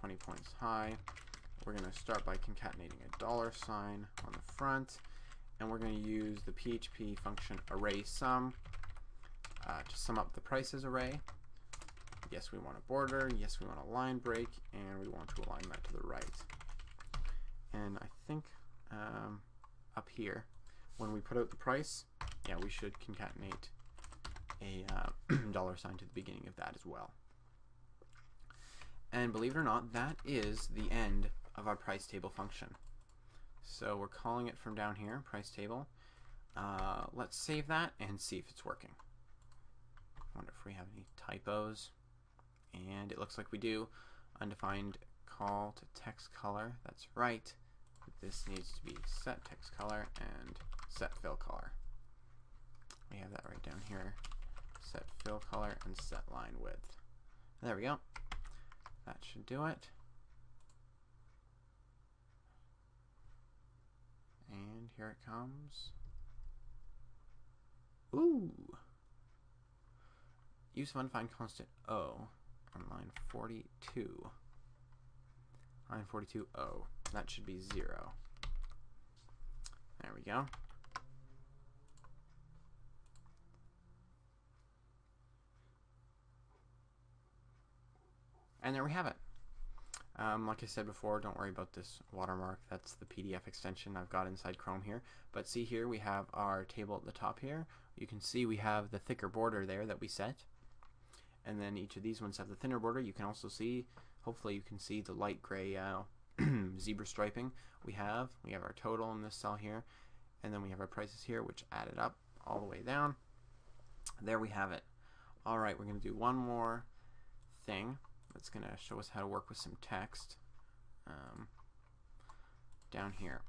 20 points high. We're going to start by concatenating a $sign on the front, and we're going to use the PHP function array_sum to sum up the prices array. Yes, we want a border, yes, we want a line break, and we want to align that to the right. And I think up here, when we put out the price, we should concatenate a $sign to the beginning of that as well. And believe it or not, that is the end of our price table function. So we're calling it from down here, price table. Let's save that and see if it's working. I wonder if we have any typos. And it looks like we do. Undefined call to text color. That's right. This needs to be set text color and set fill color. We have that right down here. Set fill color and set line width. There we go. That should do it. And here it comes. Ooh! Use of undefined constant O on line 42. Line 42, O. That should be 0. There we go. And there we have it. Like I said before, don't worry about this watermark. That's the PDF extension I've got inside Chrome here. But see here, we have our table at the top here. You can see we have the thicker border there that we set. And then each of these ones have the thinner border. You can also see, hopefully you can see the light gray zebra striping we have. We have our total in this cell here. And then we have our prices here, which added up all the way down. There we have it. Alright, we're going to do one more thing. That's going to show us how to work with some text down here,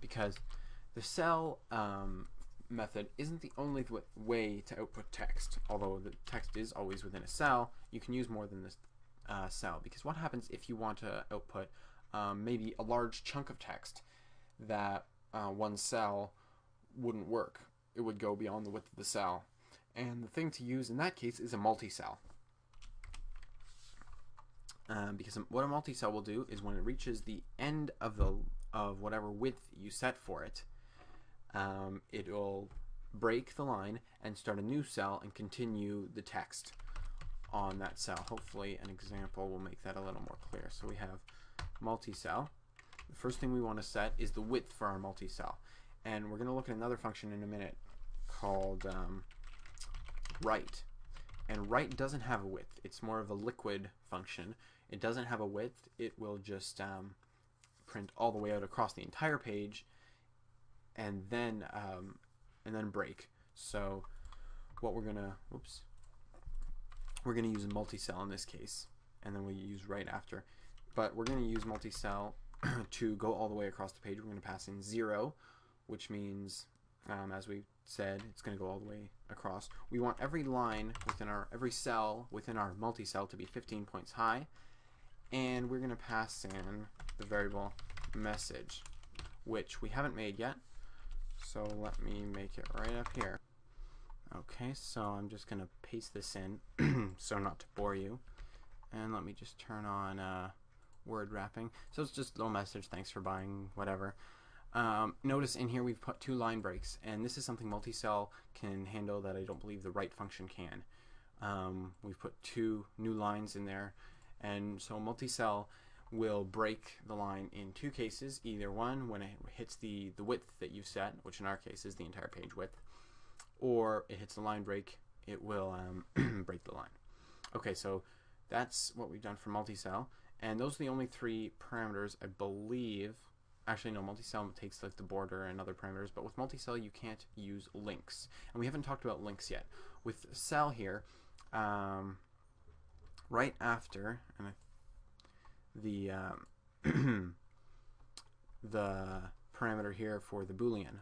because the cell method isn't the only way to output text. Although the text is always within a cell, you can use more than this cell, because what happens if you want to output maybe a large chunk of text that one cell wouldn't work. It would go beyond the width of the cell, and the thing to use in that case is a multi-cell. Because what a multi-cell will do is when it reaches the end of whatever width you set for it, it'll break the line and start a new cell and continue the text on that cell. Hopefully an example will make that a little more clear. So we have multi-cell. The first thing we want to set is the width for our multi-cell, and we're going to look at another function in a minute called write. And write doesn't have a width. It's more of a liquid function. It doesn't have a width. It will just print all the way out across the entire page, and then break. So what we're gonna use a multi-cell in this case, and then we use write after. But we're gonna use multi-cell to go all the way across the page. We're gonna pass in 0, which means, as we said, it's going to go all the way across. We want every line within every cell within our multi-cell to be 15 points high, and we're going to pass in the variable message, which we haven't made yet. So let me make it right up here. Okay, so I'm just going to paste this in so not to bore you, and let me just turn on word wrapping. So it's just a little message, thanks for buying, whatever. Notice in here we've put 2 line breaks, and this is something multi-cell can handle that I don't believe the write function can. We've put 2 new lines in there, And so multi-cell will break the line in two cases, either one when it hits the width that you've set, which in our case is the entire page width, or it hits the line break, it will break the line. Okay, so that's what we've done for multi-cell, and those are the only three parameters, I believe. Actually, no, multi-cell takes like the border and other parameters, but with multi-cell you can't use links, and we haven't talked about links yet. With cell here, right after the the parameter here for the Boolean,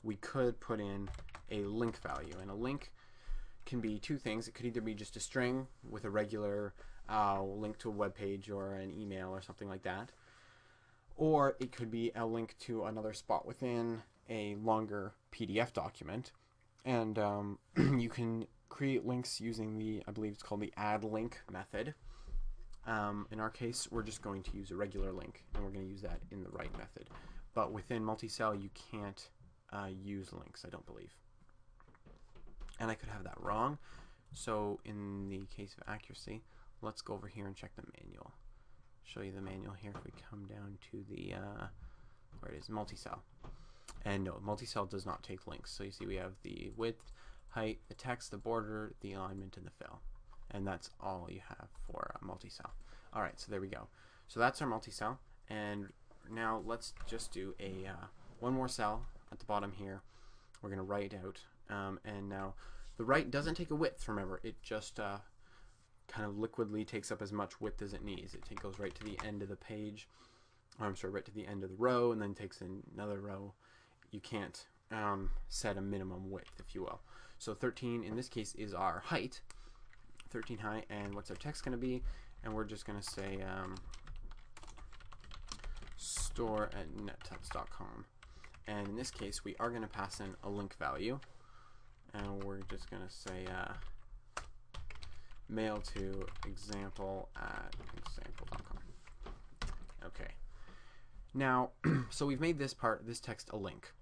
we could put in a link value, and a link can be two things. It could either be just a string with a regular link to a web page or an email or something like that, or it could be a link to another spot within a longer PDF document. And you can create links using the, I believe it's called the add link method. In our case, we're just going to use a regular link, and we're going to use that in the write method. But within multi-cell, you can't use links, I don't believe. And I could have that wrong. So in the case of accuracy, let's go over here and check the manual. Show you the manual here if we come down to the, where it is, multi-cell. And no, multi-cell does not take links. So you see we have the width, height, the text, the border, the alignment, and the fill. And that's all you have for multi-cell. Alright, so there we go. So that's our multi-cell. And now let's just do a one more cell at the bottom here. We're going to write out. And now the write doesn't take a width, remember. It just kind of liquidly takes up as much width as it needs. It goes right to the end of the page, or I'm sorry, right to the end of the row, and then takes another row. You can't set a minimum width, if you will. So 13 in this case is our height, 13 height, and what's our text going to be? And we're just going to say store@nettuts.com. And in this case, we are going to pass in a link value, and we're just going to say mail to example@example.com. Okay. Now, so we've made this text a link,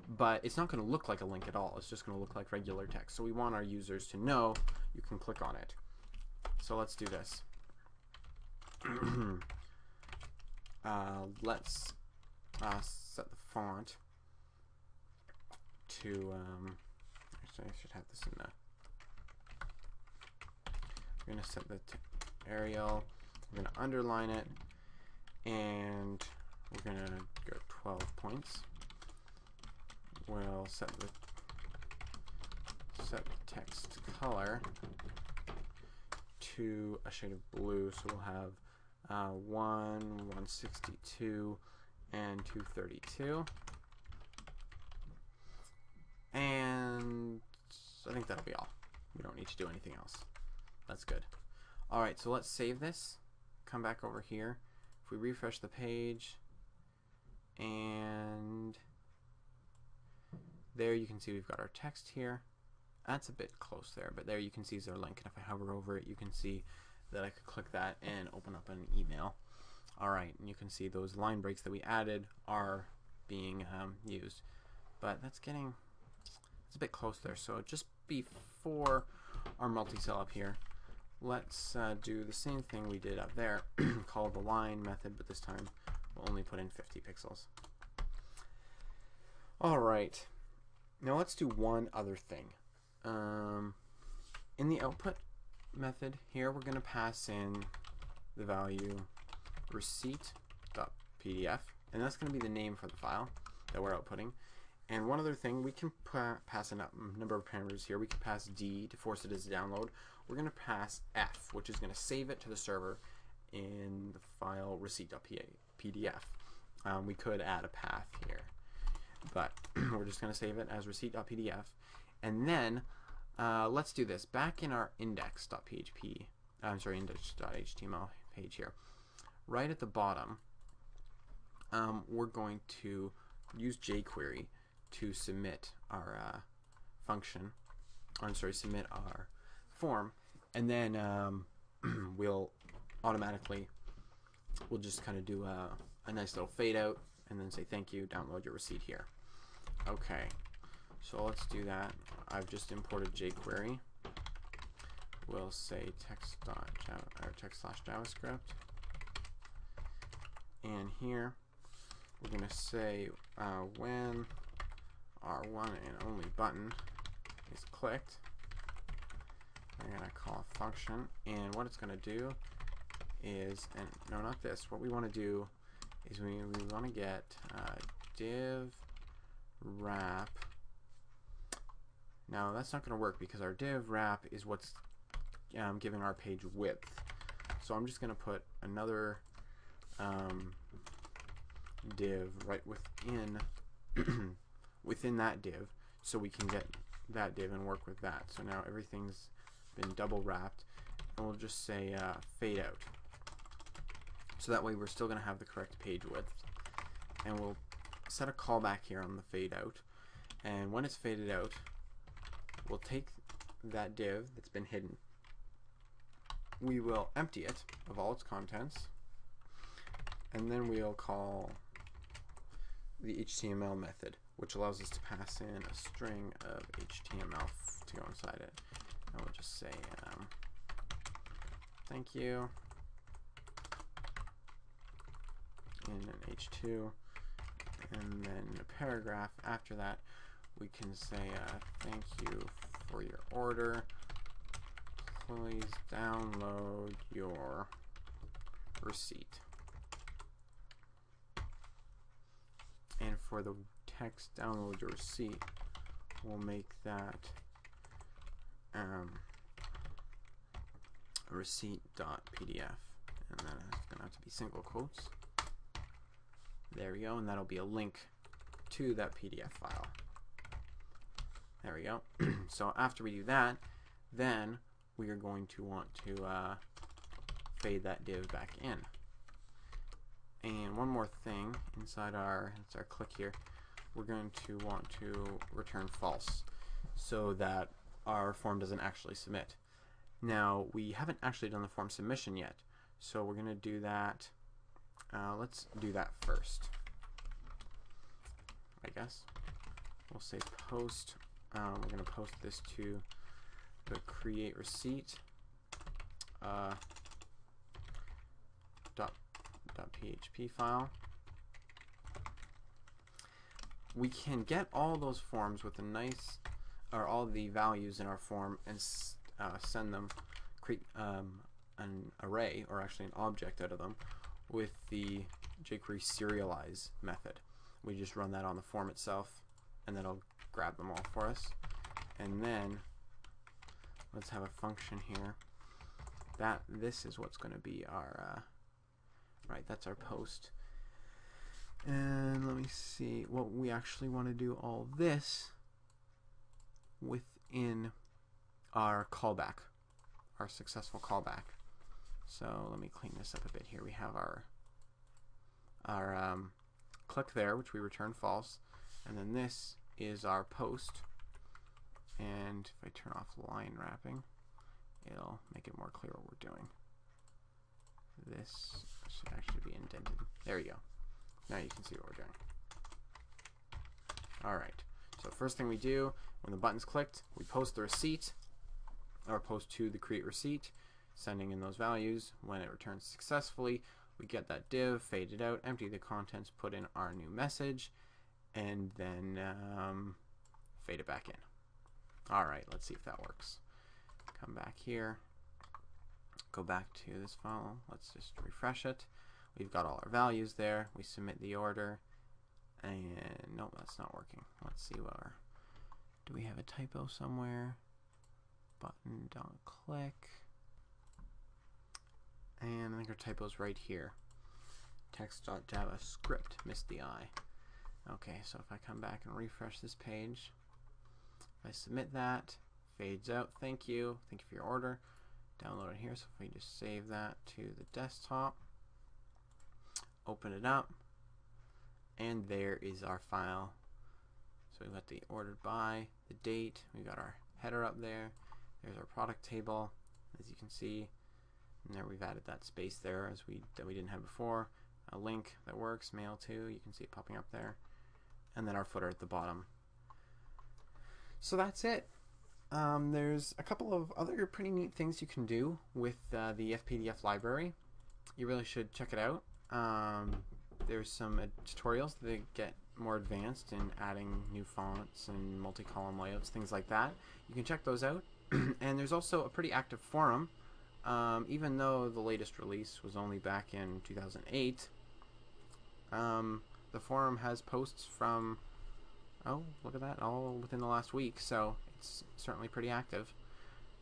but it's not going to look like a link at all. It's just going to look like regular text. So we want our users to know you can click on it. So let's do this. Let's set the font to, actually I should have this in the, we're going to set the Arial, we're going to underline it, and we're going to go 12 points. We'll set the text color to a shade of blue, so we'll have 162, and 232. And I think that'll be all. We don't need to do anything else. That's good. Alright, so let's save this. Come back over here. If we refresh the page, and there you can see we've got our text here. That's a bit close there, but there you can see is our link. And if I hover over it, you can see that I could click that and open up an email. Alright, and you can see those line breaks that we added are being used. But that's getting, it's a bit close there. So just before our multi-cell up here, let's do the same thing we did up there, call the line method, but this time we'll only put in 50 pixels. Alright, now let's do one other thing. In the output method here, we're going to pass in the value receipt.pdf, and that's going to be the name for the file that we're outputting. And one other thing, we can pass a number of parameters here. We can pass D to force it as a download. We're going to pass F, which is going to save it to the server in the file receipt.pdf. We could add a path here, but we're just going to save it as receipt.pdf. And then let's do this. Back in our index.php, I'm sorry, index.html page here, right at the bottom, we're going to use jQuery to submit our function, I'm sorry, submit our form, and then we'll just kind of do a nice little fade out and then say thank you, download your receipt here. Okay, so let's do that. I've just imported jQuery. we'll say text/JavaScript, and here we're going to say when our one and only button is clicked, we're going to call a function, and what it's going to do is, and no, not this, what we want to do is we want to get div wrap. Now that's not going to work because our div wrap is what's giving our page width. So I'm just going to put another div right within within that div, so we can get that div and work with that. So now everything's been double wrapped, and we'll just say fade out. So that way we're still going to have the correct page width, and we'll set a callback here on the fade out, and when it's faded out, we'll take that div that's been hidden, we will empty it of all its contents, and then we'll call the HTML method, which allows us to pass in a string of HTML to go inside it. And we'll just say thank you in an H2, and then in a paragraph after that we can say thank you for your order, please download your receipt. And for the text download your receipt, we'll make that receipt.pdf, and then it's going to have to be single quotes. There we go, and that'll be a link to that PDF file. There we go. So after we do that, then we are going to want to fade that div back in. And one more thing inside our click here, we're going to want to return false so that our form doesn't actually submit. Now we haven't actually done the form submission yet, so we're going to do that. Let's do that first, I guess. We'll say post. We're going to post this to the create receipt .php file. We can get all those forms with a nice, or all the values in our form, and send them, create an array, or actually an object out of them, with the jQuery serialize method. We just run that on the form itself, and then it'll grab them all for us. And then let's have a function here. This is what's going to be our right. That's our post. And let me see what we actually want to do all this within our callback, our successful callback. So let me clean this up a bit here. We have our click there, which we return false, and then this is our post. And if I turn off line wrapping, it'll make it more clear what we're doing. This should actually be indented. There you go. Now you can see what we're doing. Alright, so first thing we do, when the button's clicked, we post the receipt, or post to the create receipt, sending in those values. When it returns successfully, we get that div, fade it out, empty the contents, put in our new message, and then fade it back in. Alright, let's see if that works. Come back here, go back to this file, let's just refresh it. We've got all our values there, we submit the order, and no, that's not working. Let's see what do we have a typo somewhere? Button don't click. And I think our typo's right here. Text.javascript, missed the I. Okay, so if I come back and refresh this page, if I submit that, fades out, thank you for your order, download it here. So if we just save that to the desktop, open it up, and there is our file. So we've got the ordered by, the date, we've got our header up there, there's our product table, as you can see, and there we've added that space there that we didn't have before, a link that works, mail to, you can see it popping up there, and then our footer at the bottom. So that's it. There's a couple of other pretty neat things you can do with the FPDF library. You really should check it out. There's some tutorials that get more advanced in adding new fonts and multi-column layouts, things like that. You can check those out. And there's also a pretty active forum. Even though the latest release was only back in 2008, the forum has posts from, oh, look at that, all within the last week, so it's certainly pretty active.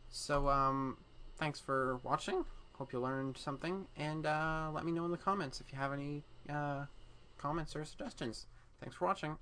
So, thanks for watching. Hope you learned something, and let me know in the comments if you have any comments or suggestions. Thanks for watching.